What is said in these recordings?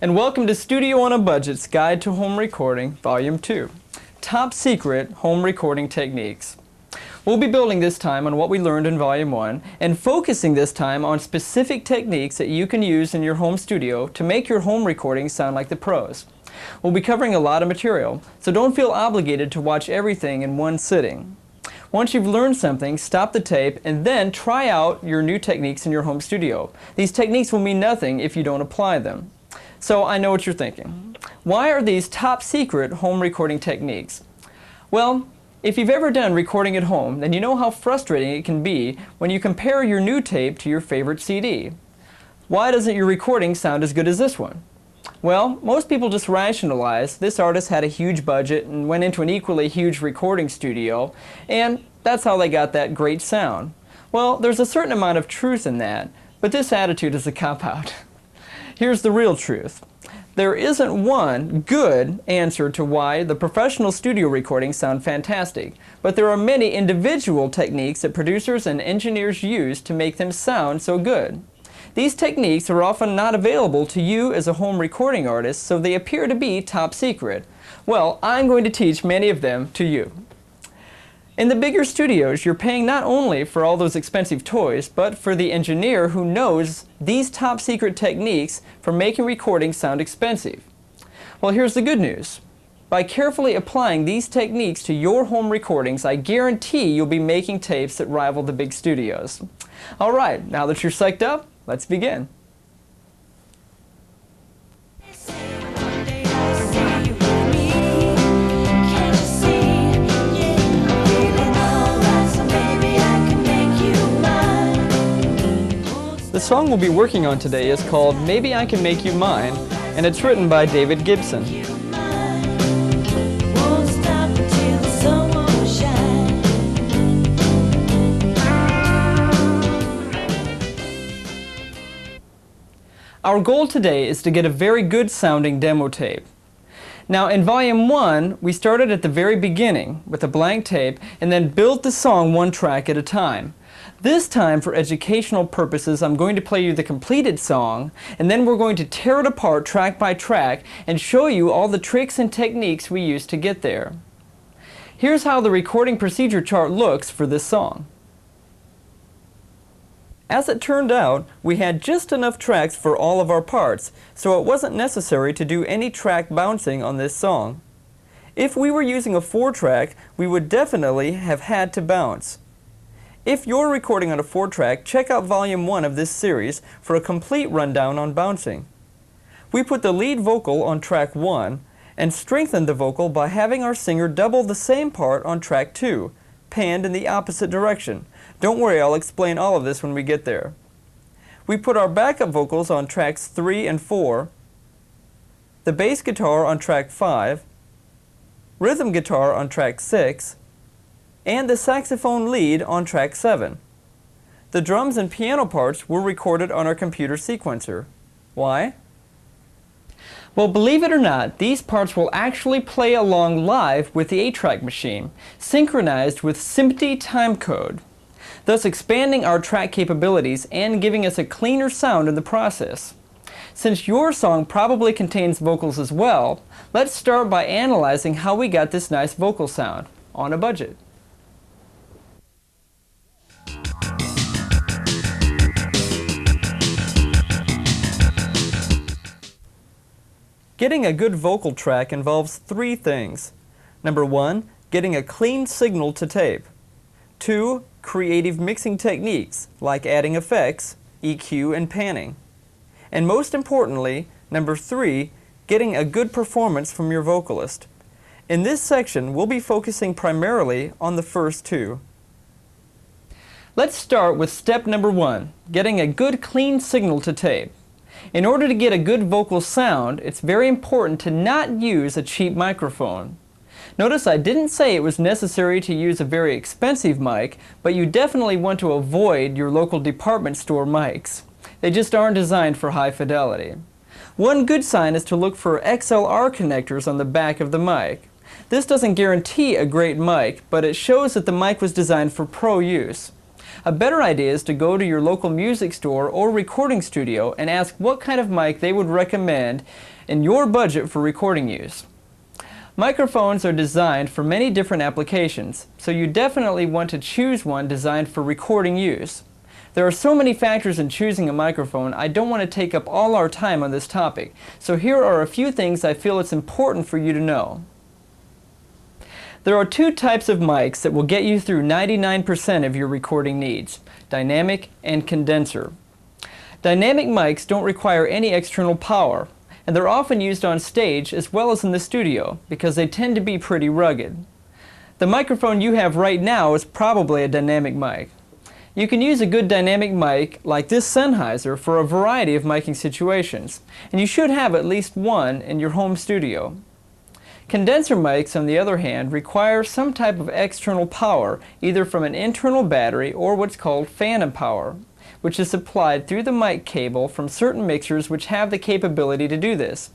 And welcome to Studio on a Budget's Guide to Home Recording, Volume 2, Top Secret Home Recording Techniques. We'll be building this time on what we learned in Volume 1 and focusing this time on specific techniques that you can use in your home studio to make your home recordings sound like the pros. We'll be covering a lot of material, so don't feel obligated to watch everything in one sitting. Once you've learned something, stop the tape and then try out your new techniques in your home studio. These techniques will mean nothing if you don't apply them. So I know what you're thinking. Why are these top secret home recording techniques? Well, if you've ever done recording at home, then you know how frustrating it can be when you compare your new tape to your favorite CD. Why doesn't your recording sound as good as this one? Well, most people just rationalize this artist had a huge budget and went into an equally huge recording studio, and that's how they got that great sound. Well, there's a certain amount of truth in that, but this attitude is a cop-out. Here's the real truth. There isn't one good answer to why the professional studio recordings sound fantastic, but there are many individual techniques that producers and engineers use to make them sound so good. These techniques are often not available to you as a home recording artist, so they appear to be top secret. Well, I'm going to teach many of them to you. In the bigger studios, you're paying not only for all those expensive toys, but for the engineer who knows these top secret techniques for making recordings sound expensive. Well, here's the good news. By carefully applying these techniques to your home recordings, I guarantee you'll be making tapes that rival the big studios. All right, now that you're psyched up, let's begin. The song we'll be working on today is called Maybe I Can Make You Mine, and it's written by David Gibson. Our goal today is to get a very good sounding demo tape. Now in Volume 1, we started at the very beginning with a blank tape and then built the song one track at a time. This time, for educational purposes, I'm going to play you the completed song, and then we're going to tear it apart track by track and show you all the tricks and techniques we used to get there. Here's how the recording procedure chart looks for this song. As it turned out, we had just enough tracks for all of our parts, so it wasn't necessary to do any track bouncing on this song. If we were using a 4-track, we would definitely have had to bounce. If you're recording on a 4-track, check out Volume 1 of this series for a complete rundown on bouncing. We put the lead vocal on track 1 and strengthened the vocal by having our singer double the same part on track 2, panned in the opposite direction. Don't worry, I'll explain all of this when we get there. We put our backup vocals on tracks 3 and 4, the bass guitar on track 5, rhythm guitar on track 6, and the saxophone lead on track 7. The drums and piano parts were recorded on our computer sequencer. Why? Well, believe it or not, these parts will actually play along live with the 8-track machine, synchronized with SMPTE timecode, thus expanding our track capabilities and giving us a cleaner sound in the process. Since your song probably contains vocals as well, let's start by analyzing how we got this nice vocal sound on a budget. Getting a good vocal track involves 3 things. Number 1, getting a clean signal to tape. 2, creative mixing techniques like adding effects, EQ, and panning. And most importantly, number 3, getting a good performance from your vocalist. In this section, we'll be focusing primarily on the first 2. Let's start with step number 1, getting a good clean signal to tape. In order to get a good vocal sound, it's very important to not use a cheap microphone. Notice I didn't say it was necessary to use a very expensive mic, but you definitely want to avoid your local department store mics. They just aren't designed for high fidelity. One good sign is to look for XLR connectors on the back of the mic. This doesn't guarantee a great mic, but it shows that the mic was designed for pro use. A better idea is to go to your local music store or recording studio and ask what kind of mic they would recommend in your budget for recording use. Microphones are designed for many different applications, so you definitely want to choose one designed for recording use. There are so many factors in choosing a microphone, I don't want to take up all our time on this topic, so here are a few things I feel it's important for you to know. There are two types of mics that will get you through 99% of your recording needs: dynamic and condenser. Dynamic mics don't require any external power, and they're often used on stage as well as in the studio because they tend to be pretty rugged. The microphone you have right now is probably a dynamic mic. You can use a good dynamic mic like this Sennheiser for a variety of miking situations, and you should have at least one in your home studio. Condenser mics, on the other hand, require some type of external power, either from an internal battery or what's called phantom power, which is supplied through the mic cable from certain mixers which have the capability to do this.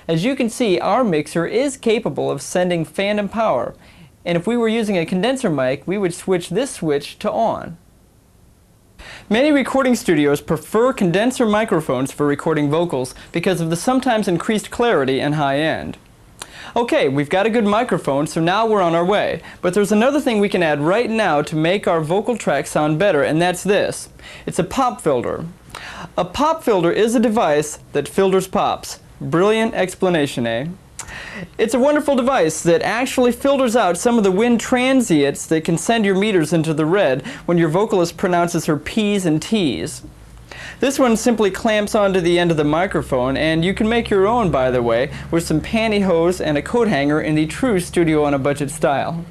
As you can see, our mixer is capable of sending phantom power, and if we were using a condenser mic, we would switch this switch to on. Many recording studios prefer condenser microphones for recording vocals because of the sometimes increased clarity and high end. Okay, we've got a good microphone, so now we're on our way. But there's another thing we can add right now to make our vocal track sound better, and that's this. It's a pop filter. A pop filter is a device that filters pops. Brilliant explanation, eh? It's a wonderful device that actually filters out some of the wind transients that can send your meters into the red when your vocalist pronounces her P's and T's. This one simply clamps onto the end of the microphone, and you can make your own, by the way, with some pantyhose and a coat hanger in the true studio on a budget style.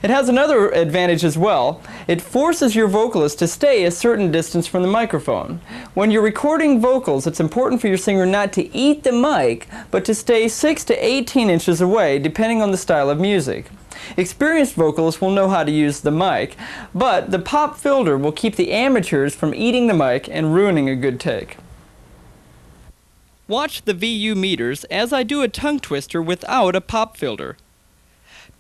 It has another advantage as well. It forces your vocalist to stay a certain distance from the microphone. When you're recording vocals, it's important for your singer not to eat the mic, but to stay 6 to 18 inches away, depending on the style of music. Experienced vocalists will know how to use the mic, but the pop filter will keep the amateurs from eating the mic and ruining a good take. Watch the VU meters as I do a tongue twister without a pop filter.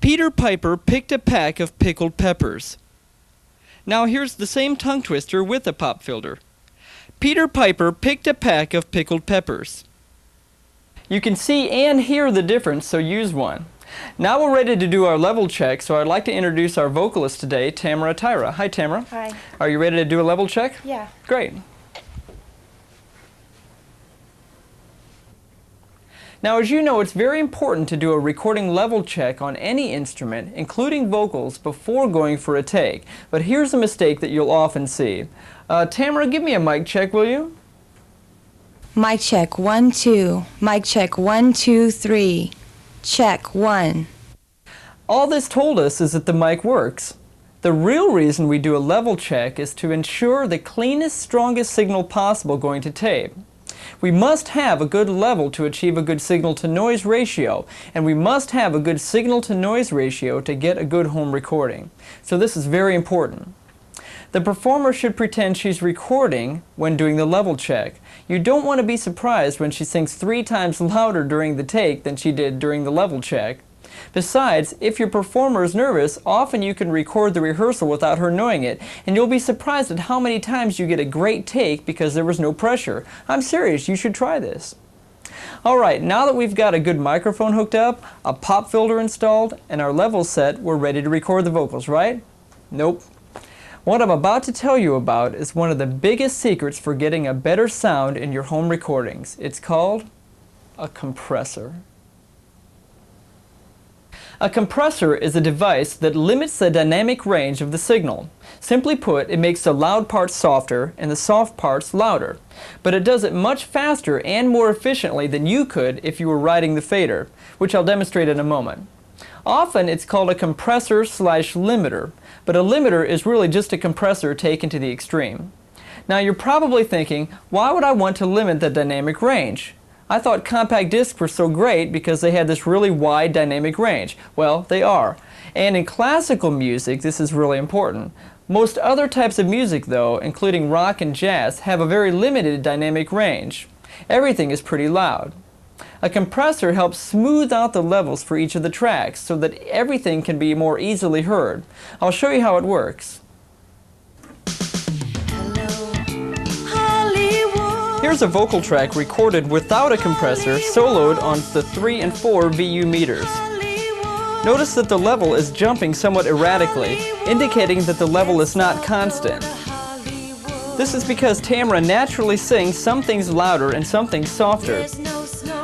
Peter Piper picked a pack of pickled peppers. Now here's the same tongue twister with a pop filter. Peter Piper picked a pack of pickled peppers. You can see and hear the difference, so use one. Now we're ready to do our level check, so I'd like to introduce our vocalist today, Tamara Tyra. Hi, Tamara. Hi. Are you ready to do a level check? Yeah. Great. Now, as you know, it's very important to do a recording level check on any instrument, including vocals, before going for a take. But here's a mistake that you'll often see. Tamara, give me a mic check, will you? Mic check 1 2. Mic check 1 2 3. Check 1. All this told us is that the mic works. The real reason we do a level check is to ensure the cleanest, strongest signal possible going to tape. We must have a good level to achieve a good signal-to-noise ratio, and we must have a good signal-to-noise ratio to get a good home recording. So this is very important. The performer should pretend she's recording when doing the level check. You don't want to be surprised when she sings 3 times louder during the take than she did during the level check. Besides, if your performer is nervous, often you can record the rehearsal without her knowing it, and you'll be surprised at how many times you get a great take because there was no pressure. I'm serious, you should try this. Alright, now that we've got a good microphone hooked up, a pop filter installed, and our level set, we're ready to record the vocals, right? Nope. What I'm about to tell you about is one of the biggest secrets for getting a better sound in your home recordings. It's called a compressor. A compressor is a device that limits the dynamic range of the signal. Simply put, it makes the loud parts softer and the soft parts louder. But it does it much faster and more efficiently than you could if you were riding the fader, which I'll demonstrate in a moment. Often it's called a compressor/limiter, but a limiter is really just a compressor taken to the extreme. Now you're probably thinking, why would I want to limit the dynamic range? I thought compact discs were so great because they had this really wide dynamic range. Well, they are. And in classical music, this is really important. Most other types of music, though, including rock and jazz, have a very limited dynamic range. Everything is pretty loud. A compressor helps smooth out the levels for each of the tracks so that everything can be more easily heard. I'll show you how it works. Here's a vocal track recorded without a compressor, soloed on the 3 and 4 VU meters. Notice that the level is jumping somewhat erratically, indicating that the level is not constant. This is because Tamara naturally sings some things louder and some things softer.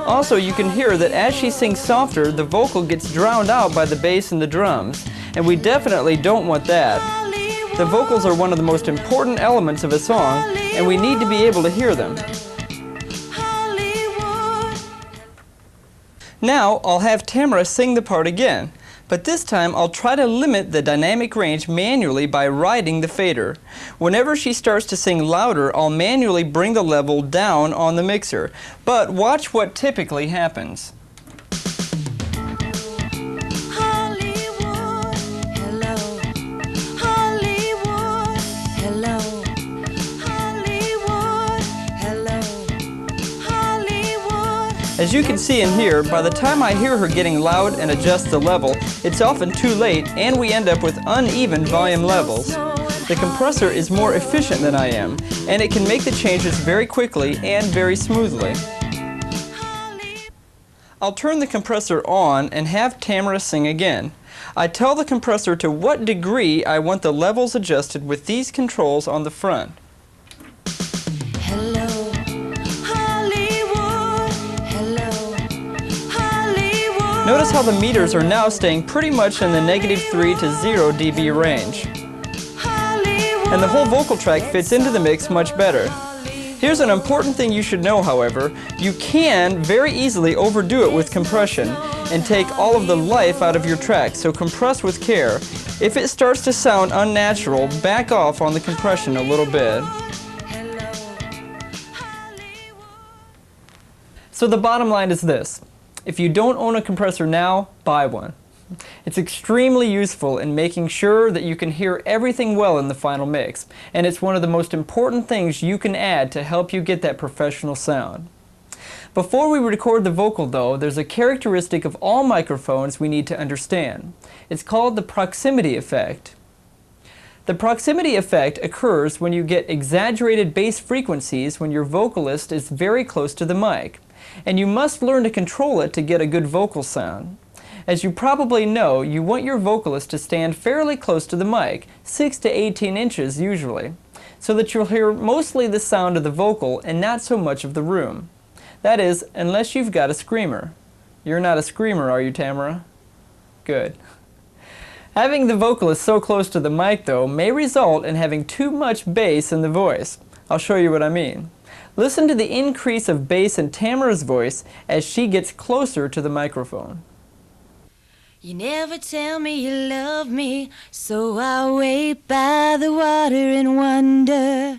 Also, you can hear that as she sings softer, the vocal gets drowned out by the bass and the drums, and we definitely don't want that. The vocals are one of the most important elements of a song, and we need to be able to hear them. Now, I'll have Tamara sing the part again, but this time I'll try to limit the dynamic range manually by riding the fader. Whenever she starts to sing louder, I'll manually bring the level down on the mixer, but watch what typically happens. As you can see and hear, by the time I hear her getting loud and adjust the level, it's often too late and we end up with uneven volume levels. The compressor is more efficient than I am, and it can make the changes very quickly and very smoothly. I'll turn the compressor on and have Tamara sing again. I tell the compressor to what degree I want the levels adjusted with these controls on the front. Hello. Notice how the meters are now staying pretty much in the -3 to 0 dB range. And the whole vocal track fits into the mix much better. Here's an important thing you should know, however. You can very easily overdo it with compression and take all of the life out of your track, so compress with care. If it starts to sound unnatural, back off on the compression a little bit. So the bottom line is this. If you don't own a compressor now, buy one. It's extremely useful in making sure that you can hear everything well in the final mix, and it's one of the most important things you can add to help you get that professional sound. Before we record the vocal though, there's a characteristic of all microphones we need to understand. It's called the proximity effect. The proximity effect occurs when you get exaggerated bass frequencies when your vocalist is very close to the mic. And you must learn to control it to get a good vocal sound. As you probably know, you want your vocalist to stand fairly close to the mic, 6 to 18 inches usually, so that you'll hear mostly the sound of the vocal and not so much of the room. That is, unless you've got a screamer. You're not a screamer, are you, Tamara? Good. Having the vocalist so close to the mic, though, may result in having too much bass in the voice. I'll show you what I mean. Listen to the increase of bass in Tamara's voice as she gets closer to the microphone. You never tell me you love me, so I wait by the water and wonder.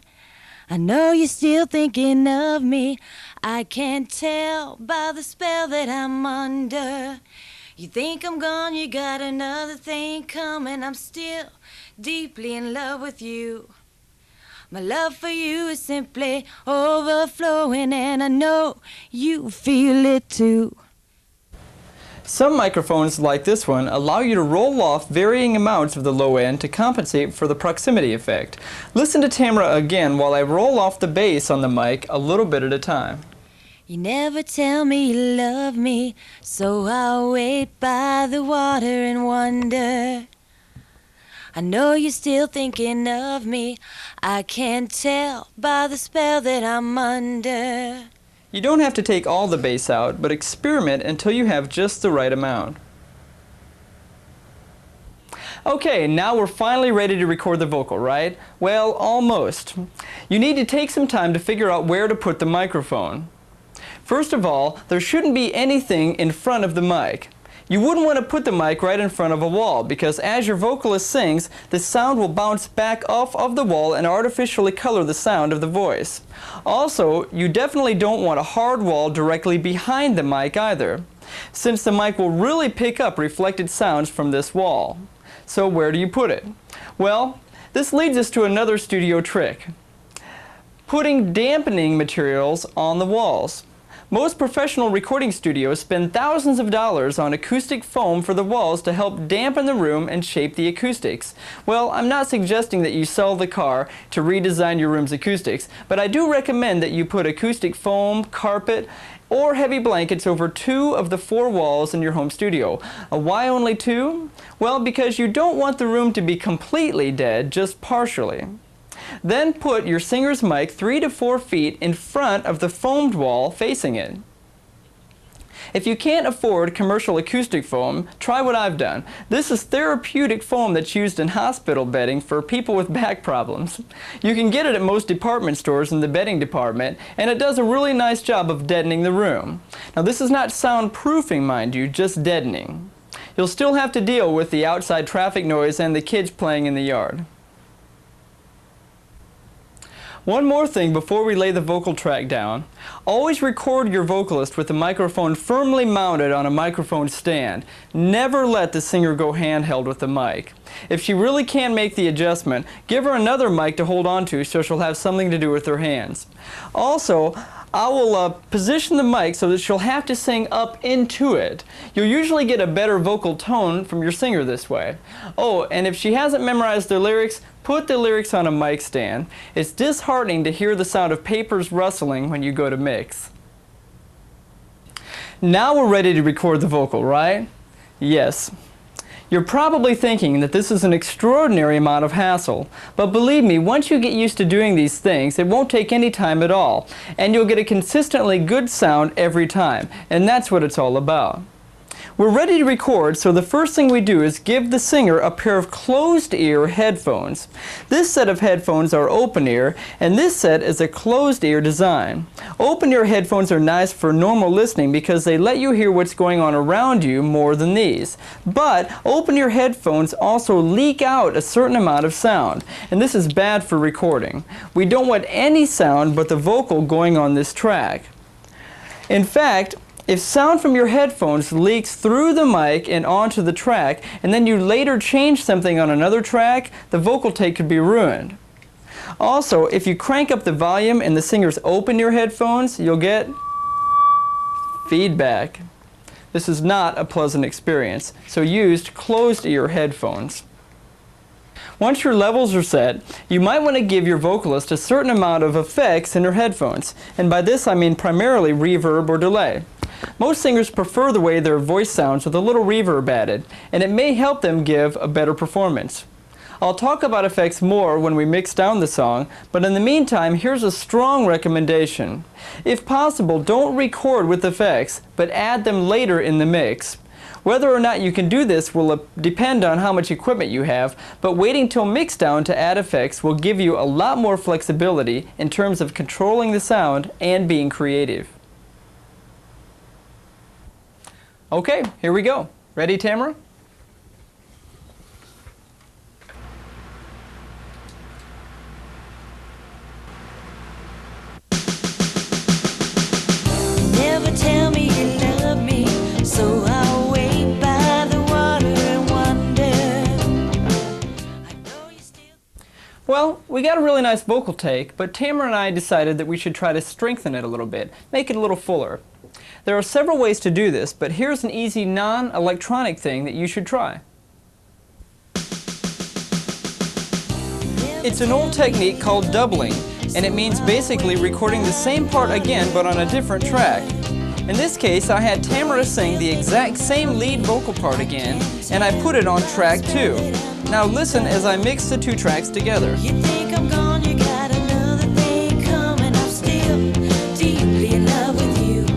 I know you're still thinking of me, I can't tell by the spell that I'm under. You think I'm gone, you got another thing coming, I'm still deeply in love with you. My love for you is simply overflowing, and I know you feel it too. Some microphones, like this one, allow you to roll off varying amounts of the low end to compensate for the proximity effect. Listen to Tamara again while I roll off the bass on the mic a little bit at a time. You never tell me you love me, so I'll wait by the water and wonder. I know you're still thinking of me, I can't tell by the spell that I'm under. You don't have to take all the bass out, but experiment until you have just the right amount. Okay, now we're finally ready to record the vocal, right? Well, almost. You need to take some time to figure out where to put the microphone. First of all, there shouldn't be anything in front of the mic. You wouldn't want to put the mic right in front of a wall because as your vocalist sings, the sound will bounce back off of the wall and artificially color the sound of the voice. Also, you definitely don't want a hard wall directly behind the mic either, since the mic will really pick up reflected sounds from this wall. So where do you put it? Well, this leads us to another studio trick. Putting dampening materials on the walls. Most professional recording studios spend thousands of dollars on acoustic foam for the walls to help dampen the room and shape the acoustics. Well, I'm not suggesting that you sell the car to redesign your room's acoustics, but I do recommend that you put acoustic foam, carpet, or heavy blankets over 2 of the 4 walls in your home studio. Why only 2? Well, because you don't want the room to be completely dead, just partially. Then put your singer's mic 3 to 4 feet in front of the foamed wall facing it. If you can't afford commercial acoustic foam, try what I've done. This is therapeutic foam that's used in hospital bedding for people with back problems. You can get it at most department stores in the bedding department, and it does a really nice job of deadening the room. Now, this is not soundproofing, mind you, just deadening. You'll still have to deal with the outside traffic noise and the kids playing in the yard. One more thing before we lay the vocal track down. Always record your vocalist with the microphone firmly mounted on a microphone stand. Never let the singer go handheld with the mic. If she really can't make the adjustment, give her another mic to hold on to so she'll have something to do with her hands. Also, I will position the mic so that she'll have to sing up into it. You'll usually get a better vocal tone from your singer this way. Oh, and if she hasn't memorized the lyrics, put the lyrics on a mic stand. It's disheartening to hear the sound of papers rustling when you go to mix. Now we're ready to record the vocal, right? Yes. You're probably thinking that this is an extraordinary amount of hassle, but believe me, once you get used to doing these things, it won't take any time at all, and you'll get a consistently good sound every time, and that's what it's all about. We're ready to record, so the first thing we do is give the singer a pair of closed-ear headphones. This set of headphones are open-ear, and this set is a closed-ear design. Open-ear headphones are nice for normal listening because they let you hear what's going on around you more than these. But open-ear headphones also leak out a certain amount of sound, and this is bad for recording. We don't want any sound but the vocal going on this track. In fact, if sound from your headphones leaks through the mic and onto the track, and then you later change something on another track, the vocal take could be ruined. Also, if you crank up the volume in the singer's open-ear headphones, you'll get feedback. This is not a pleasant experience, so use closed-ear headphones. Once your levels are set, you might want to give your vocalist a certain amount of effects in her headphones, and by this I mean primarily reverb or delay. Most singers prefer the way their voice sounds with a little reverb added, and it may help them give a better performance. I'll talk about effects more when we mix down the song, but in the meantime, here's a strong recommendation. If possible, don't record with effects, but add them later in the mix. Whether or not you can do this will depend on how much equipment you have, but waiting till mixdown to add effects will give you a lot more flexibility in terms of controlling the sound and being creative. Okay, here we go. Ready, Tamara? Never tell me you love me, so I'll wait by the water and wonder. I know you still... Well, we got a really nice vocal take, but Tamara and I decided that we should try to strengthen it a little bit, make it a little fuller. There are several ways to do this, but here's an easy non-electronic thing that you should try. It's an old technique called doubling, and it means basically recording the same part again but on a different track. In this case, I had Tamara sing the exact same lead vocal part again, and I put it on track 2. Now listen as I mix the 2 tracks together. You think I'm gone, you got another thing coming. I'm still deeply in love with you.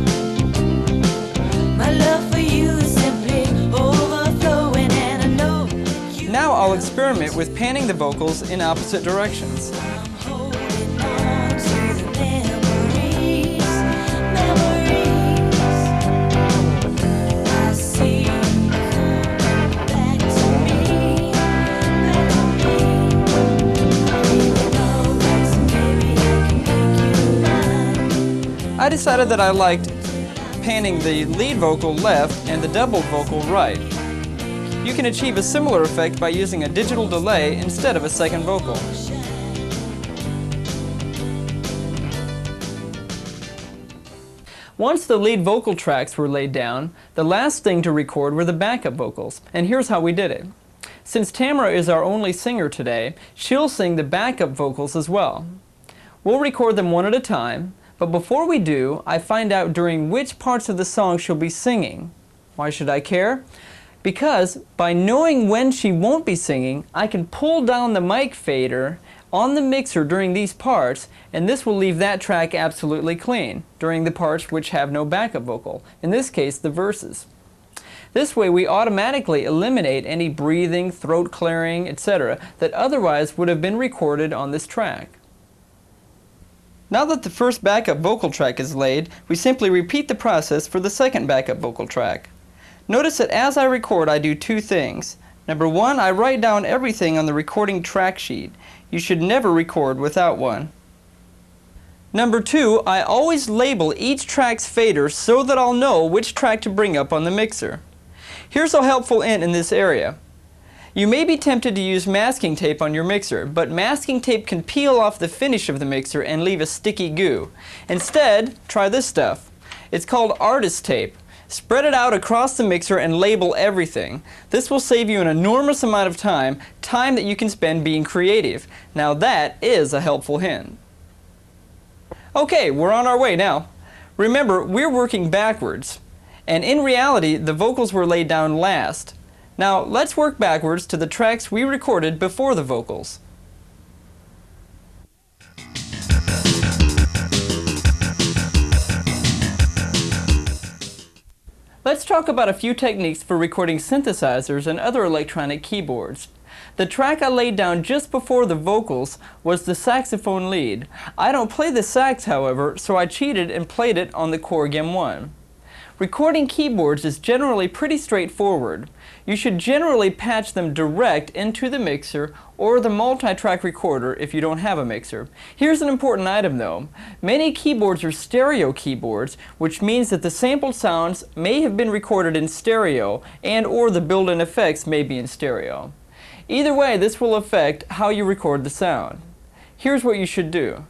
My love for you is simply overflowing, and I know you... Now I'll experiment with panning the vocals in opposite directions. I'm holding on to the memories. I see you come back to me, Even always, maybe I can make you mine. I decided that I liked panning the lead vocal left and the doubled vocal right. You can achieve a similar effect by using a digital delay instead of a second vocal. Once the lead vocal tracks were laid down, the last thing to record were the backup vocals, and here's how we did it. Since Tamara is our only singer today, she'll sing the backup vocals as well. We'll record them one at a time, but before we do, I find out during which parts of the song she'll be singing. Why should I care? Because by knowing when she won't be singing, I can pull down the mic fader on the mixer during these parts, and this will leave that track absolutely clean during the parts which have no backup vocal, in this case the verses. This way we automatically eliminate any breathing, throat clearing, etc. that otherwise would have been recorded on this track. Now that the first backup vocal track is laid, we simply repeat the process for the second backup vocal track. Notice that as I record, I do two things. Number one, I write down everything on the recording track sheet. You should never record without one. Number two, I always label each track's fader so that I'll know which track to bring up on the mixer. Here's a helpful hint in this area. You may be tempted to use masking tape on your mixer, but masking tape can peel off the finish of the mixer and leave a sticky goo. Instead, try this stuff. It's called artist tape. Spread it out across the mixer and label everything. This will save you an enormous amount of time that you can spend being creative. Now that is a helpful hint. Okay, we're on our way now. Remember, we're working backwards. And in reality, the vocals were laid down last. Now, let's work backwards to the tracks we recorded before the vocals. Let's talk about a few techniques for recording synthesizers and other electronic keyboards. The track I laid down just before the vocals was the saxophone lead. I don't play the sax, however, so I cheated and played it on the Korg M1. Recording keyboards is generally pretty straightforward. You should generally patch them direct into the mixer or the multi-track recorder if you don't have a mixer. Here's an important item though. Many keyboards are stereo keyboards, which means that the sampled sounds may have been recorded in stereo and/or the built-in effects may be in stereo. Either way, this will affect how you record the sound. Here's what you should do.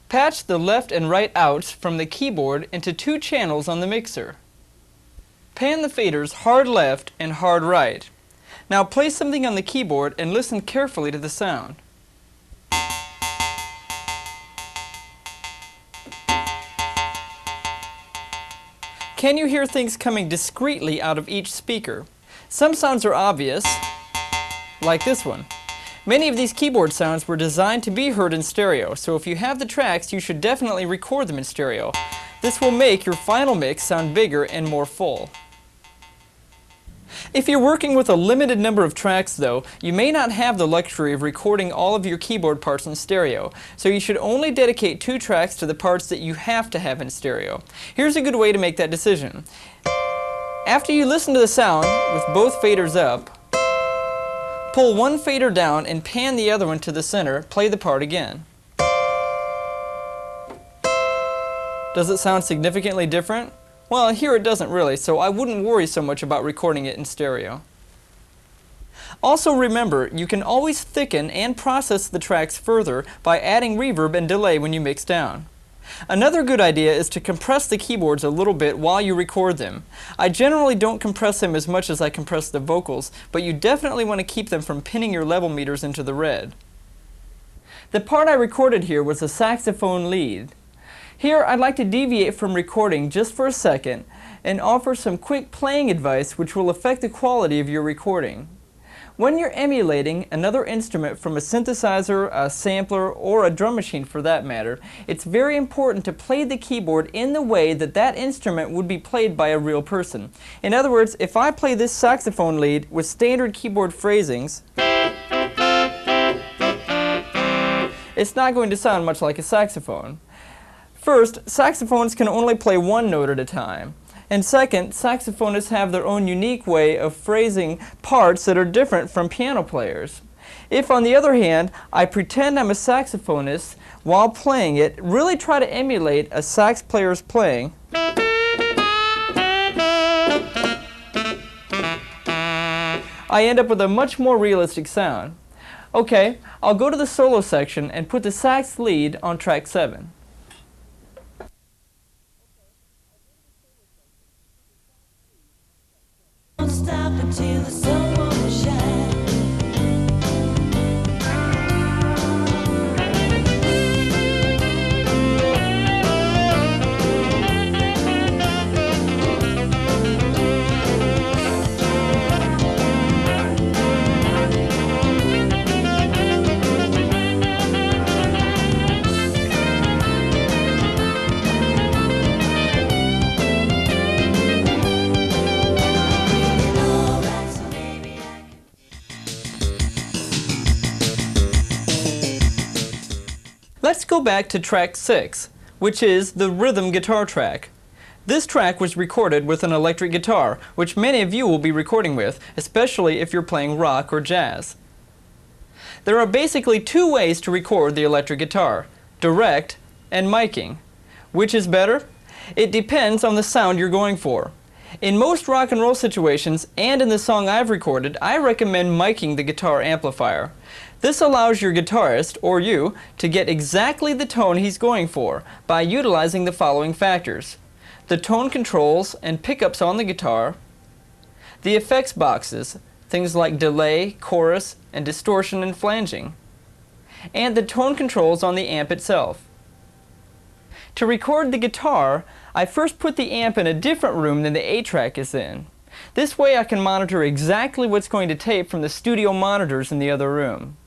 Patch the left and right outs from the keyboard into two channels on the mixer. Pan the faders hard left and hard right. Now place something on the keyboard and listen carefully to the sound. Can you hear things coming discreetly out of each speaker? Some sounds are obvious, like this one. Many of these keyboard sounds were designed to be heard in stereo, so if you have the tracks, you should definitely record them in stereo. This will make your final mix sound bigger and more full. If you're working with a limited number of tracks though, you may not have the luxury of recording all of your keyboard parts in stereo, so you should only dedicate 2 tracks to the parts that you have to have in stereo. Here's a good way to make that decision. After you listen to the sound with both faders up, pull one fader down and pan the other one to the center, play the part again. Does it sound significantly different? Well, here it doesn't really, so I wouldn't worry so much about recording it in stereo. Also remember, you can always thicken and process the tracks further by adding reverb and delay when you mix down. Another good idea is to compress the keyboards a little bit while you record them. I generally don't compress them as much as I compress the vocals, but you definitely want to keep them from pinning your level meters into the red. The part I recorded here was a saxophone lead. Here I'd like to deviate from recording just for a second and offer some quick playing advice which will affect the quality of your recording. When you're emulating another instrument from a synthesizer, a sampler, or a drum machine for that matter, it's very important to play the keyboard in the way that that instrument would be played by a real person. In other words, if I play this saxophone lead with standard keyboard phrasings, it's not going to sound much like a saxophone. First, saxophones can only play one note at a time. And second, saxophonists have their own unique way of phrasing parts that are different from piano players. If, on the other hand, I pretend I'm a saxophonist while playing it, really try to emulate a sax player's playing, I end up with a much more realistic sound. Okay, I'll go to the solo section and put the sax lead on track 7. Let's go back to track 6, which is the rhythm guitar track. This track was recorded with an electric guitar, which many of you will be recording with, especially if you're playing rock or jazz. There are basically two ways to record the electric guitar: direct and miking. Which is better? It depends on the sound you're going for. In most rock and roll situations, and in the song I've recorded, I recommend miking the guitar amplifier. This allows your guitarist, or you, to get exactly the tone he's going for by utilizing the following factors: the tone controls and pickups on the guitar, the effects boxes, things like delay, chorus, and distortion and flanging, and the tone controls on the amp itself. To record the guitar, I first put the amp in a different room than the 8-track is in. This way I can monitor exactly what's going to tape from the studio monitors in the other room.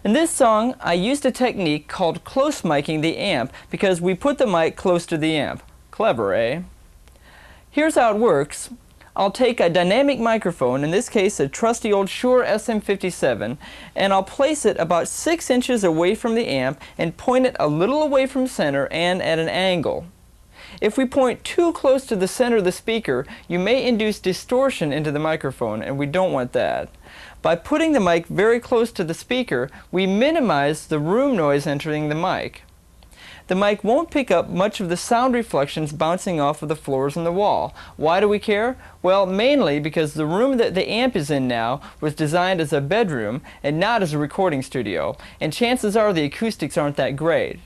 In this song, I used a technique called close miking the amp because we put the mic close to the amp. Clever, eh? Here's how it works. I'll take a dynamic microphone, in this case a trusty old Shure SM57, and I'll place it about 6 inches away from the amp and point it a little away from center and at an angle. If we point too close to the center of the speaker, you may induce distortion into the microphone, and we don't want that. By putting the mic very close to the speaker, we minimize the room noise entering the mic. The mic won't pick up much of the sound reflections bouncing off of the floors and the wall. Why do we care? Well, mainly because the room that the amp is in now was designed as a bedroom and not as a recording studio, and chances are the acoustics aren't that great.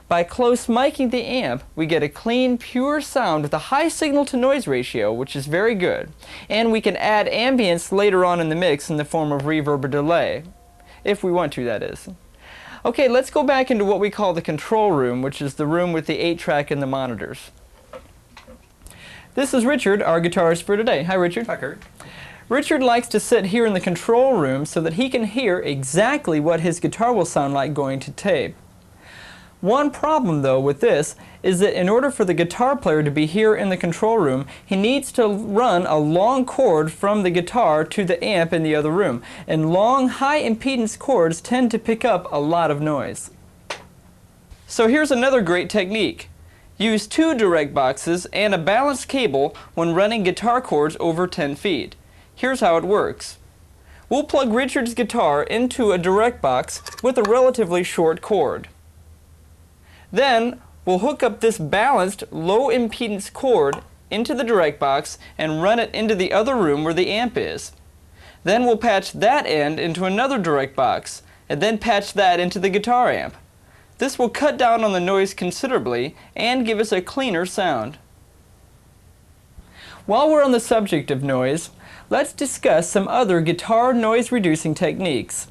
By close miking the amp, we get a clean, pure sound with a high signal-to-noise ratio, which is very good, and we can add ambience later on in the mix in the form of reverb or delay. If we want to, that is. Okay, let's go back into what we call the control room, which is the room with the 8-track and the monitors. This is Richard, our guitarist for today. Hi, Richard. Hi, Kurt. Richard likes to sit here in the control room so that he can hear exactly what his guitar will sound like going to tape. One problem, though, with this is that in order for the guitar player to be here in the control room, he needs to run a long cord from the guitar to the amp in the other room, and long, high impedance cords tend to pick up a lot of noise. So here's another great technique. Use 2 direct boxes and a balanced cable when running guitar cords over 10 feet. Here's how it works. We'll plug Richard's guitar into a direct box with a relatively short cord. Then we'll hook up this balanced low impedance cord into the direct box and run it into the other room where the amp is. Then we'll patch that end into another direct box and then patch that into the guitar amp. This will cut down on the noise considerably and give us a cleaner sound. While we're on the subject of noise, let's discuss some other guitar noise reducing techniques.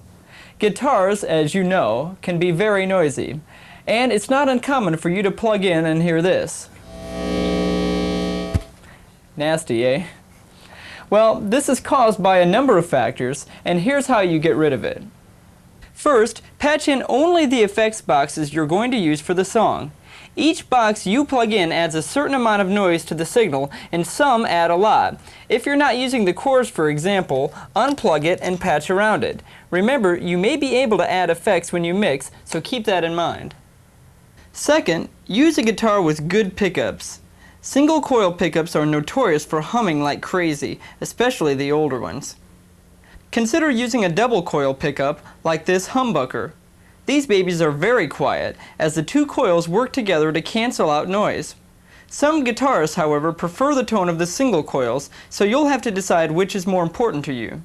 Guitars, as you know, can be very noisy. And it's not uncommon for you to plug in and hear this. Nasty, eh? Well, this is caused by a number of factors, and here's how you get rid of it. First, patch in only the effects boxes you're going to use for the song. Each box you plug in adds a certain amount of noise to the signal, and some add a lot. If you're not using the chorus, for example, unplug it and patch around it. Remember, you may be able to add effects when you mix, so keep that in mind. Second, use a guitar with good pickups. Single coil pickups are notorious for humming like crazy, especially the older ones. Consider using a double coil pickup like this humbucker. These babies are very quiet, as the 2 coils work together to cancel out noise. Some guitarists, however, prefer the tone of the single coils, so you'll have to decide which is more important to you.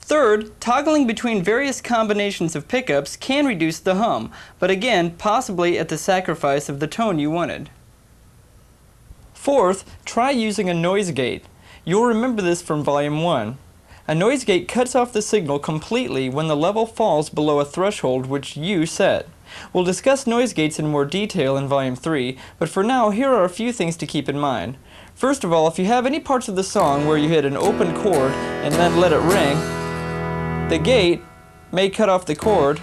Third, toggling between various combinations of pickups can reduce the hum, but again, possibly at the sacrifice of the tone you wanted. Fourth, try using a noise gate. You'll remember this from Volume 1. A noise gate cuts off the signal completely when the level falls below a threshold which you set. We'll discuss noise gates in more detail in Volume 3, but for now, here are a few things to keep in mind. First of all, if you have any parts of the song where you hit an open chord and then let it ring, the gate may cut off the cord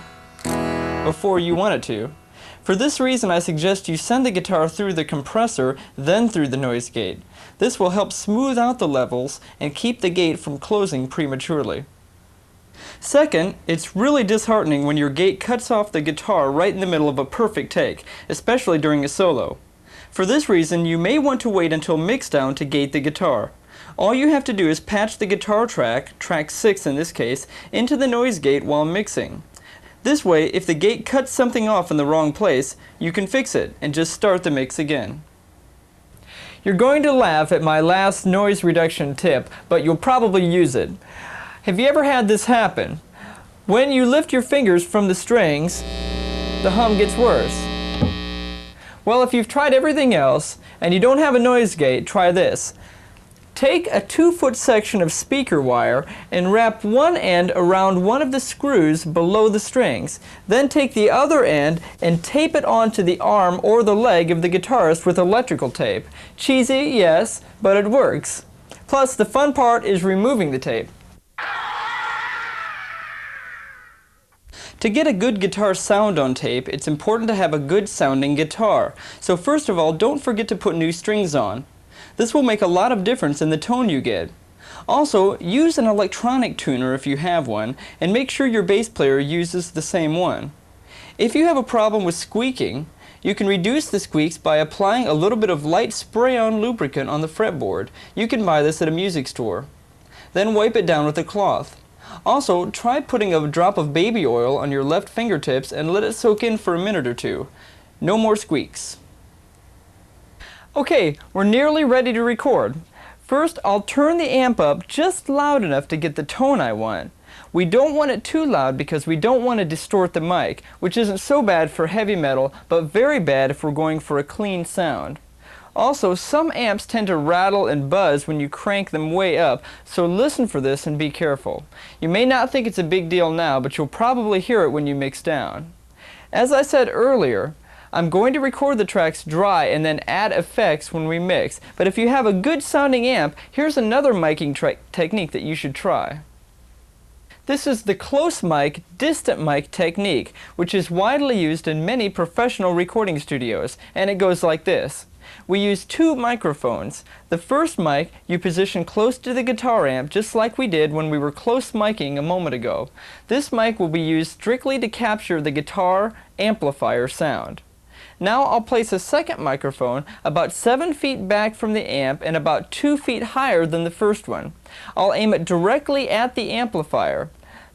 before you want it to. For this reason, I suggest you send the guitar through the compressor, then through the noise gate. This will help smooth out the levels and keep the gate from closing prematurely. Second, it's really disheartening when your gate cuts off the guitar right in the middle of a perfect take, especially during a solo. For this reason, you may want to wait until mixdown to gate the guitar. All you have to do is patch the guitar track, track 6 in this case, into the noise gate while mixing. This way, if the gate cuts something off in the wrong place, you can fix it and just start the mix again. You're going to laugh at my last noise reduction tip, but you'll probably use it. Have you ever had this happen? When you lift your fingers from the strings, the hum gets worse. Well, if you've tried everything else and you don't have a noise gate, try this. Take a 2-foot section of speaker wire and wrap one end around one of the screws below the strings. Then take the other end and tape it onto the arm or the leg of the guitarist with electrical tape. Cheesy, yes, but it works. Plus, the fun part is removing the tape. To get a good guitar sound on tape, it's important to have a good sounding guitar. So first of all, don't forget to put new strings on. This will make a lot of difference in the tone you get. Also, use an electronic tuner if you have one, and make sure your bass player uses the same one. If you have a problem with squeaking, you can reduce the squeaks by applying a little bit of light spray-on lubricant on the fretboard. You can buy this at a music store. Then wipe it down with a cloth. Also, try putting a drop of baby oil on your left fingertips and let it soak in for a minute or two. No more squeaks. Okay, we're nearly ready to record. First, I'll turn the amp up just loud enough to get the tone I want. We don't want it too loud because we don't want to distort the mic, which isn't so bad for heavy metal, but very bad if we're going for a clean sound. Also, some amps tend to rattle and buzz when you crank them way up, so listen for this and be careful. You may not think it's a big deal now, but you'll probably hear it when you mix down. As I said earlier, I'm going to record the tracks dry and then add effects when we mix, but if you have a good sounding amp, here's another miking technique that you should try. This is the close mic, distant mic technique, which is widely used in many professional recording studios, and it goes like this. We use 2 microphones. The first mic you position close to the guitar amp, just like we did when we were close miking a moment ago. This mic will be used strictly to capture the guitar amplifier sound. Now I'll place a second microphone about 7 feet back from the amp and about 2 feet higher than the first one. I'll aim it directly at the amplifier.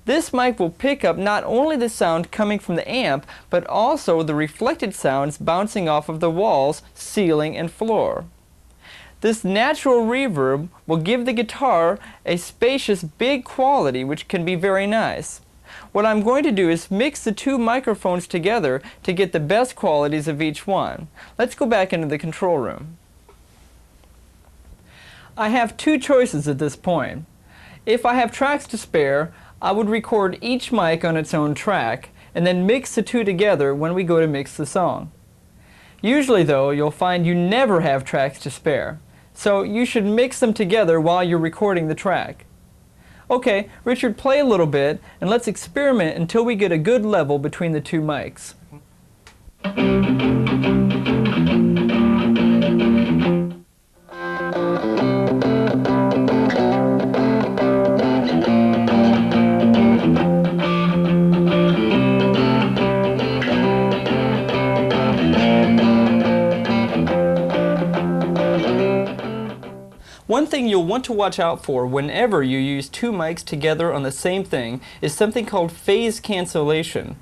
This mic will pick up not only the sound coming from the amp, but also the reflected sounds bouncing off of the walls, ceiling, and floor. This natural reverb will give the guitar a spacious, big quality which can be very nice. What I'm going to do is mix the 2 microphones together to get the best qualities of each one. Let's go back into the control room. I have 2 choices at this point. If I have tracks to spare, I would record each mic on its own track and then mix the 2 together when we go to mix the song. Usually though, you'll find you never have tracks to spare, so you should mix them together while you're recording the track. Okay, Richard, play a little bit and let's experiment until we get a good level between the 2 mics. One thing you'll want to watch out for whenever you use 2 mics together on the same thing is something called phase cancellation.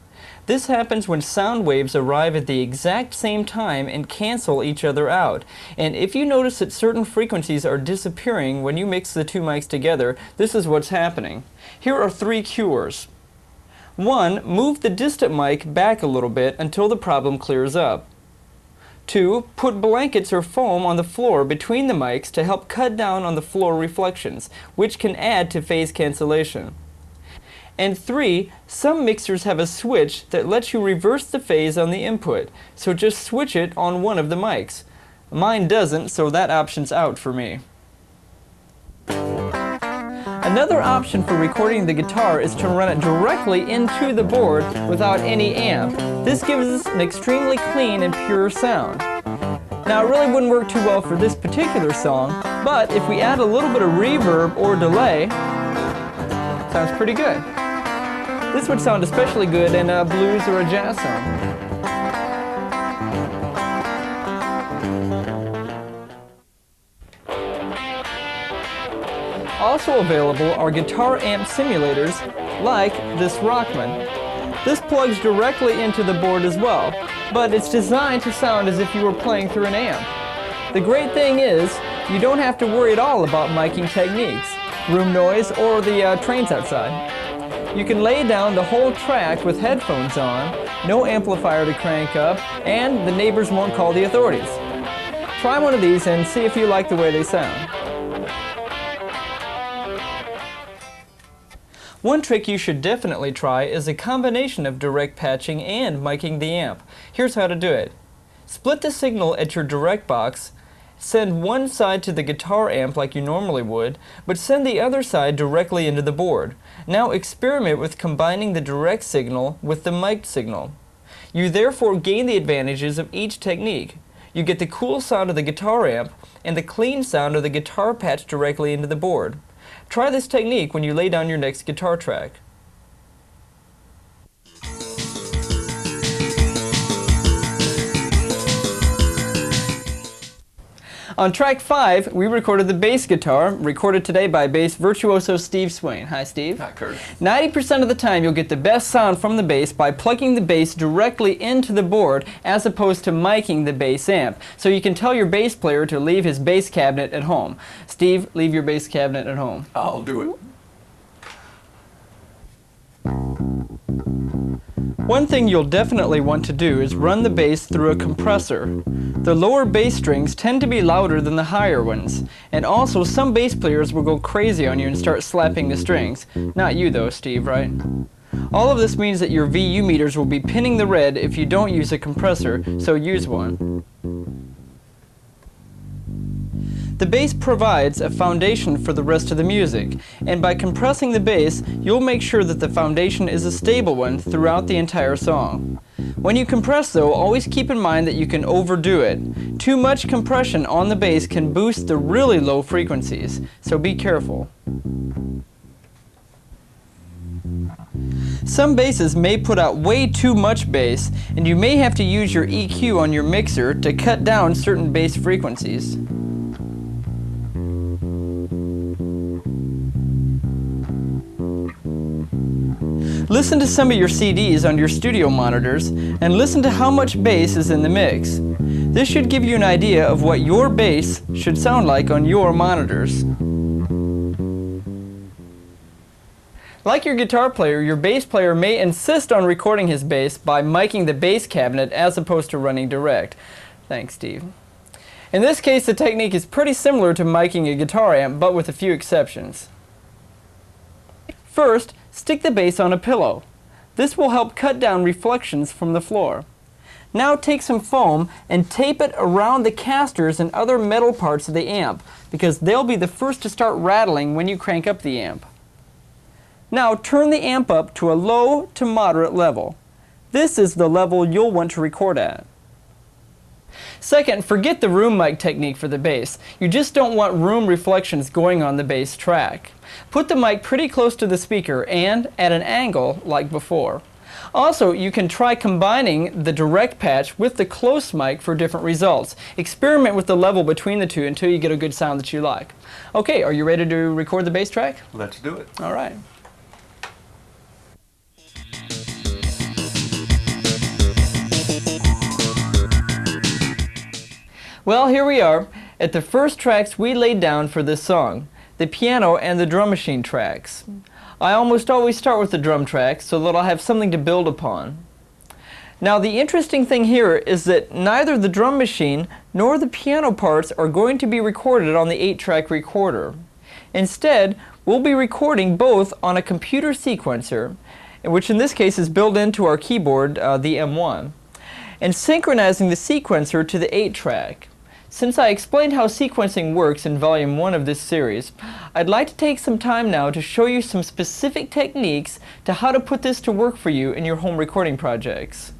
This happens when sound waves arrive at the exact same time and cancel each other out. And if you notice that certain frequencies are disappearing when you mix the 2 mics together, this is what's happening. Here are 3 cures. 1. Move the distant mic back a little bit until the problem clears up. 2. Put blankets or foam on the floor between the mics to help cut down on the floor reflections, which can add to phase cancellation. And 3. Some mixers have a switch that lets you reverse the phase on the input, so just switch it on one of the mics. Mine doesn't, so that option's out for me. Another option for recording the guitar is to run it directly into the board without any amp. This gives us an extremely clean and pure sound. Now it really wouldn't work too well for this particular song, but if we add a little bit of reverb or delay, sounds pretty good. This would sound especially good in a blues or a jazz song. Also available are guitar amp simulators like this Rockman. This plugs directly into the board as well, but it's designed to sound as if you were playing through an amp. The great thing is, you don't have to worry at all about miking techniques, room noise, or the trains outside. You can lay down the whole track with headphones on, no amplifier to crank up, and the neighbors won't call the authorities. Try one of these and see if you like the way they sound. One trick you should definitely try is a combination of direct patching and miking the amp. Here's how to do it. Split the signal at your direct box, send one side to the guitar amp like you normally would, but send the other side directly into the board. Now experiment with combining the direct signal with the mic'd signal. You therefore gain the advantages of each technique. You get the cool sound of the guitar amp and the clean sound of the guitar patch directly into the board. Try this technique when you lay down your next guitar track. On track 5, we recorded the bass guitar, recorded today by bass virtuoso Steve Swain. Hi, Steve. Hi, Kurt. 90% of the time, you'll get the best sound from the bass by plugging the bass directly into the board as opposed to miking the bass amp. So you can tell your bass player to leave his bass cabinet at home. Steve, leave your bass cabinet at home. I'll do it. One thing you'll definitely want to do is run the bass through a compressor. The lower bass strings tend to be louder than the higher ones, and also some bass players will go crazy on you and start slapping the strings. Not you though, Steve, right? All of this means that your VU meters will be pinning the red if you don't use a compressor, so use one. The bass provides a foundation for the rest of the music, and by compressing the bass, you'll make sure that the foundation is a stable one throughout the entire song. When you compress though, always keep in mind that you can overdo it. Too much compression on the bass can boost the really low frequencies, so be careful. Some basses may put out way too much bass, and you may have to use your EQ on your mixer to cut down certain bass frequencies. Listen to some of your CDs on your studio monitors and listen to how much bass is in the mix. This should give you an idea of what your bass should sound like on your monitors. Like your guitar player, your bass player may insist on recording his bass by miking the bass cabinet as opposed to running direct. Thanks, Steve. In this case, the technique is pretty similar to miking a guitar amp, but with a few exceptions. First, stick the bass on a pillow. This will help cut down reflections from the floor. Now take some foam and tape it around the casters and other metal parts of the amp, because they'll be the first to start rattling when you crank up the amp. Now turn the amp up to a low to moderate level. This is the level you'll want to record at. Second, forget the room mic technique for the bass. You just don't want room reflections going on the bass track. Put the mic pretty close to the speaker and at an angle like before. Also, you can try combining the direct patch with the close mic for different results. Experiment with the level between the two until you get a good sound that you like. Okay, are you ready to record the bass track? Let's do it. All right. Well, here we are at the first tracks we laid down for this song, the piano and the drum machine tracks. I almost always start with the drum track so that I'll have something to build upon. Now, the interesting thing here is that neither the drum machine nor the piano parts are going to be recorded on the 8-track recorder. Instead, we'll be recording both on a computer sequencer, which in this case is built into our keyboard, the M1, and synchronizing the sequencer to the 8-track. Since I explained how sequencing works in Volume 1 of this series, I'd like to take some time now to show you some specific techniques to how to put this to work for you in your home recording projects.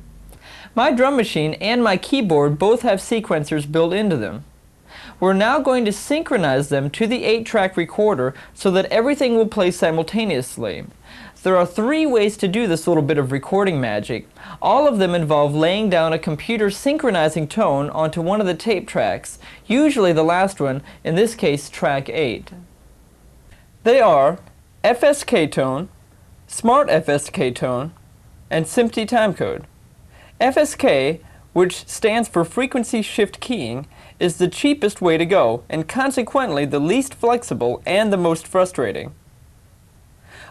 My drum machine and my keyboard both have sequencers built into them. We're now going to synchronize them to the 8-track recorder so that everything will play simultaneously. There are 3 ways to do this little bit of recording magic. All of them involve laying down a computer synchronizing tone onto one of the tape tracks, usually the last one, in this case track 8. They are FSK tone, Smart FSK tone, and SMPTE timecode. FSK, which stands for frequency shift keying, is the cheapest way to go, and consequently the least flexible and the most frustrating.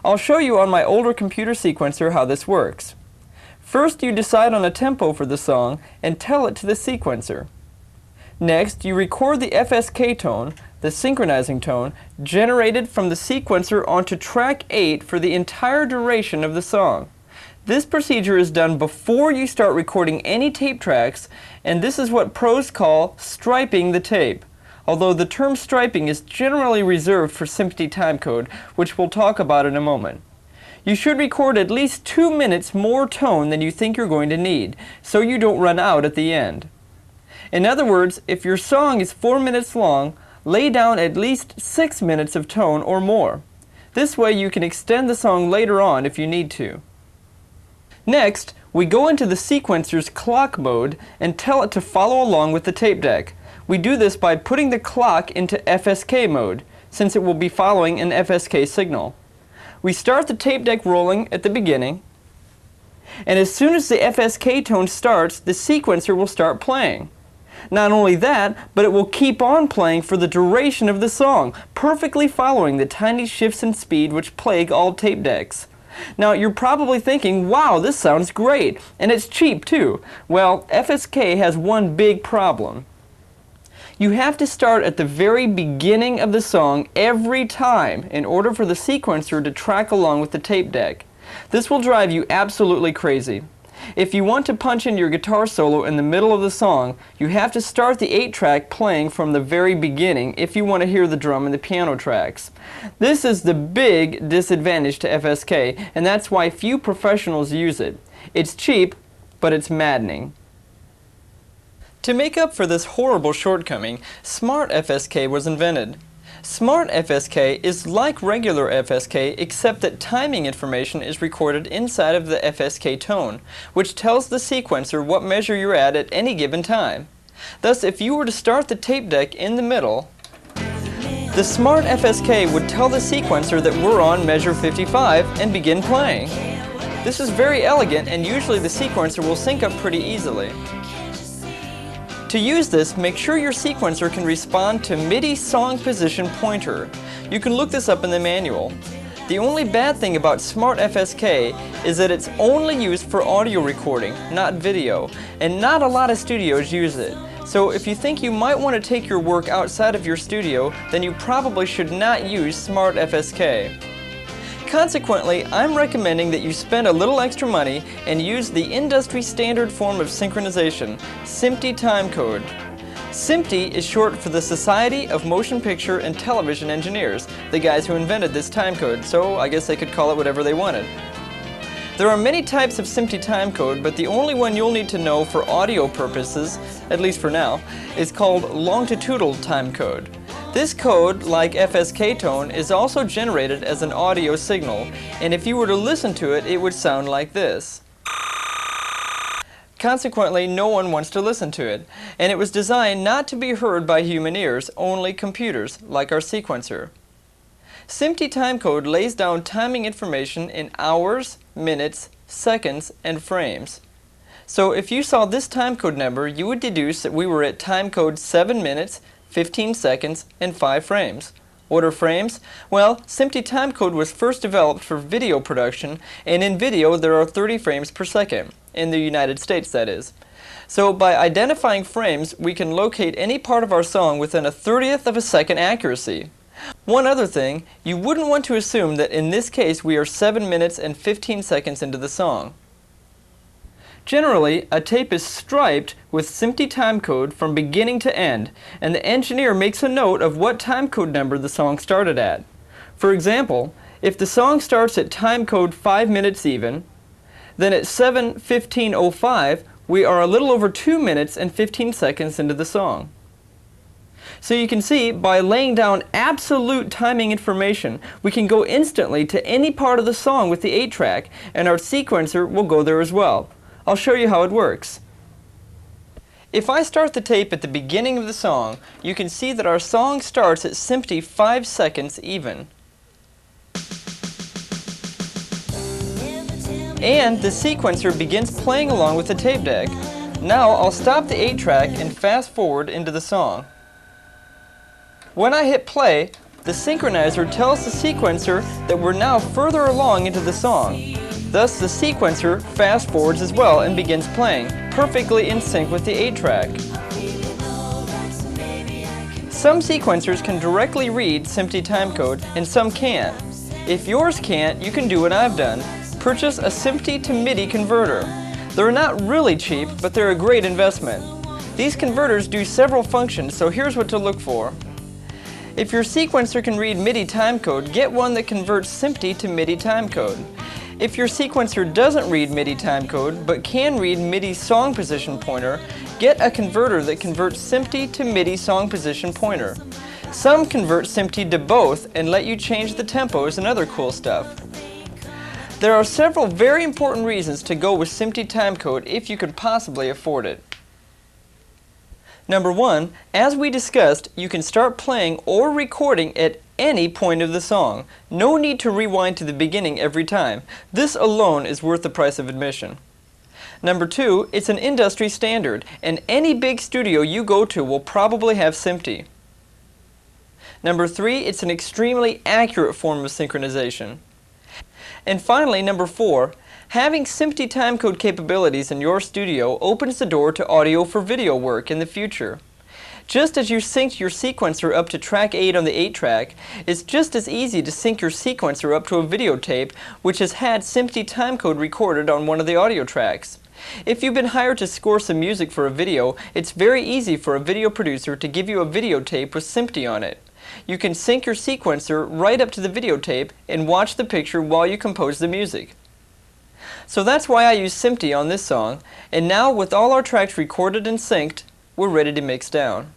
I'll show you on my older computer sequencer how this works. First, you decide on a tempo for the song and tell it to the sequencer. Next, you record the FSK tone, the synchronizing tone, generated from the sequencer onto track 8 for the entire duration of the song. This procedure is done before you start recording any tape tracks, and this is what pros call striping the tape, although the term striping is generally reserved for SMPTE timecode, which we'll talk about in a moment. You should record at least 2 minutes more tone than you think you're going to need, so you don't run out at the end. In other words, if your song is 4 minutes long, lay down at least 6 minutes of tone or more. This way you can extend the song later on if you need to. Next, we go into the sequencer's clock mode and tell it to follow along with the tape deck. We do this by putting the clock into FSK mode, since it will be following an FSK signal. We start the tape deck rolling at the beginning, and as soon as the FSK tone starts, the sequencer will start playing. Not only that, but it will keep on playing for the duration of the song, perfectly following the tiny shifts in speed which plague all tape decks. Now, you're probably thinking, wow, this sounds great, and it's cheap too. Well, FSK has one big problem. You have to start at the very beginning of the song every time in order for the sequencer to track along with the tape deck. This will drive you absolutely crazy. If you want to punch in your guitar solo in the middle of the song, you have to start the 8-track playing from the very beginning if you want to hear the drum and the piano tracks. This is the big disadvantage to FSK, and that's why few professionals use it. It's cheap, but it's maddening. To make up for this horrible shortcoming, Smart FSK was invented. Smart FSK is like regular FSK, except that timing information is recorded inside of the FSK tone, which tells the sequencer what measure you're at any given time. Thus, if you were to start the tape deck in the middle, the Smart FSK would tell the sequencer that we're on measure 55 and begin playing. This is very elegant, and usually the sequencer will sync up pretty easily. To use this, make sure your sequencer can respond to MIDI song position pointer. You can look this up in the manual. The only bad thing about Smart FSK is that it's only used for audio recording, not video, and not a lot of studios use it. So if you think you might want to take your work outside of your studio, then you probably should not use Smart FSK. Consequently, I'm recommending that you spend a little extra money and use the industry standard form of synchronization, SMPTE timecode. SMPTE is short for the Society of Motion Picture and Television Engineers, the guys who invented this timecode, so I guess they could call it whatever they wanted. There are many types of SMPTE timecode, but the only one you'll need to know for audio purposes, at least for now, is called longitudinal timecode. This code, like FSK tone, is also generated as an audio signal, and if you were to listen to it, it would sound like this. Consequently, no one wants to listen to it, and it was designed not to be heard by human ears, only computers, like our sequencer. SMPTE timecode lays down timing information in hours, minutes, seconds, and frames. So if you saw this timecode number, you would deduce that we were at timecode 7 minutes, 15 seconds, and 5 frames. What are frames? Well, SMPTE timecode was first developed for video production, and in video there are 30 frames per second, in the United States that is. So by identifying frames, we can locate any part of our song within a 1/30th of a second accuracy. One other thing, you wouldn't want to assume that in this case we are 7 minutes and 15 seconds into the song. Generally, a tape is striped with SMPTE timecode from beginning to end, and the engineer makes a note of what timecode number the song started at. For example, if the song starts at timecode 5 minutes even, then at 7:15:05 we are a little over 2 minutes and 15 seconds into the song. So you can see, by laying down absolute timing information, we can go instantly to any part of the song with the 8-track, and our sequencer will go there as well. I'll show you how it works. If I start the tape at the beginning of the song, you can see that our song starts at simply 5 seconds even. And the sequencer begins playing along with the tape deck. Now I'll stop the 8-track and fast forward into the song. When I hit play, the synchronizer tells the sequencer that we're now further along into the song. Thus, the sequencer fast forwards as well and begins playing, perfectly in sync with the 8-track. Some sequencers can directly read SMPTE timecode and some can't. If yours can't, you can do what I've done. Purchase a SMPTE to MIDI converter. They're not really cheap, but they're a great investment. These converters do several functions, so here's what to look for. If your sequencer can read MIDI timecode, get one that converts SMPTE to MIDI timecode. If your sequencer doesn't read MIDI timecode, but can read MIDI song position pointer, get a converter that converts SMPTE to MIDI song position pointer. Some convert SMPTE to both and let you change the tempos and other cool stuff. There are several very important reasons to go with SMPTE timecode if you can possibly afford it. Number 1, as we discussed, you can start playing or recording at any point of the song. No need to rewind to the beginning every time. This alone is worth the price of admission. Number 2, it's an industry standard, and any big studio you go to will probably have SMPTE. Number 3, it's an extremely accurate form of synchronization. And finally, number 4, having SMPTE timecode capabilities in your studio opens the door to audio for video work in the future. Just as you synced your sequencer up to track 8 on the 8-track, it's just as easy to sync your sequencer up to a videotape which has had SMPTE timecode recorded on one of the audio tracks. If you've been hired to score some music for a video, it's very easy for a video producer to give you a videotape with SMPTE on it. You can sync your sequencer right up to the videotape and watch the picture while you compose the music. So that's why I use SMPTE on this song, and now with all our tracks recorded and synced, we're ready to mix down.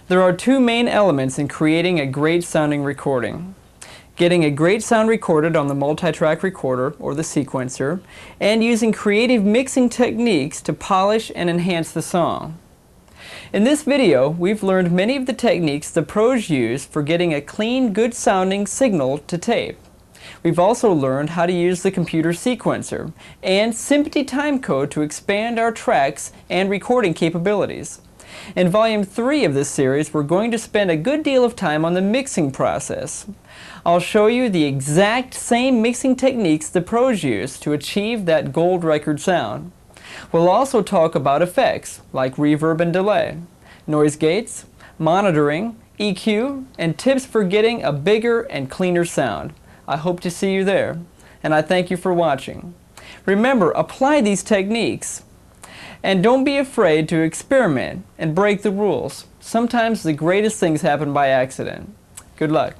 There are two main elements in creating a great sounding recording: getting a great sound recorded on the multi-track recorder or the sequencer, and using creative mixing techniques to polish and enhance the song. In this video, we've learned many of the techniques the pros use for getting a clean, good sounding signal to tape. We've also learned how to use the computer sequencer and SMPTE timecode to expand our tracks and recording capabilities. In Volume 3 of this series, we're going to spend a good deal of time on the mixing process. I'll show you the exact same mixing techniques the pros use to achieve that gold record sound. We'll also talk about effects like reverb and delay, noise gates, monitoring, EQ, and tips for getting a bigger and cleaner sound. I hope to see you there, and I thank you for watching. Remember, apply these techniques, and don't be afraid to experiment and break the rules. Sometimes the greatest things happen by accident. Good luck.